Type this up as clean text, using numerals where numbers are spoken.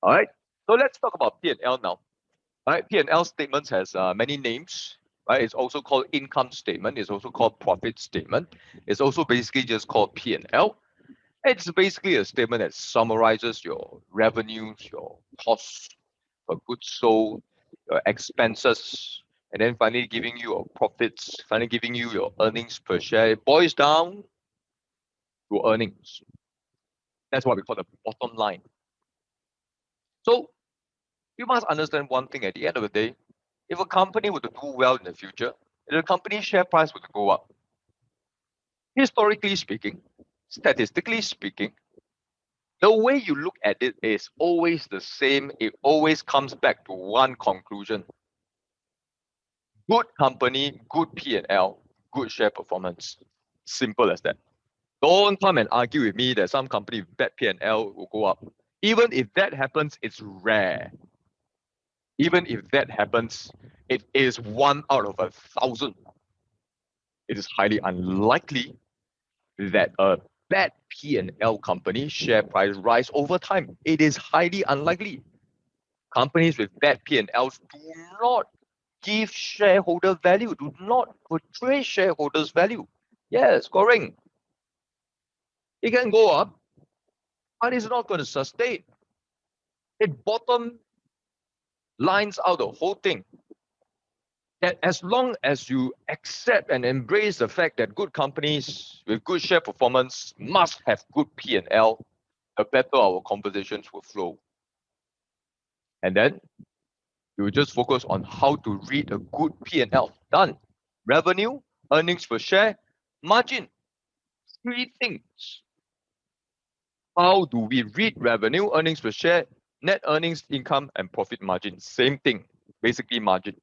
All right. So let's talk about P&L now. All right. P&L statements has many names. Right. It's also called income statement. It's also called profit statement. It's also basically just called P&L. It's basically a statement that summarizes your revenues, your costs of goods sold, your expenses, and then finally giving you your profits, finally giving you your earnings per share. It boils down to earnings. That's what we call the bottom line. So you must understand one thing at the end of the day, if a company were to do well in the future, if the company's share price were to go up, historically speaking, statistically speaking, the way you look at it is always the same. It always comes back to one conclusion. Good company, good P&L, good share performance. Simple as that. Don't come and argue with me that some company with bad P&L will go up. Even if that happens, it's rare. Even if that happens, it is 1 out of 1,000. It is highly unlikely that a bad P&L company share price rise over time. It is highly unlikely. Companies with bad P&Ls do not give shareholder value, do not portray shareholders value. Yes, correct. It can go up, but it's not going to sustain. It bottom lines out the whole thing. That as long as you accept and embrace the fact that good companies with good share performance must have good P&L, the better our conversations will flow. And then you will just focus on how to read a good P&L. Done. Revenue, earnings per share, margin. Three things. How do we read revenue, earnings per share, net earnings, income, and profit margin? Same thing, basically margin.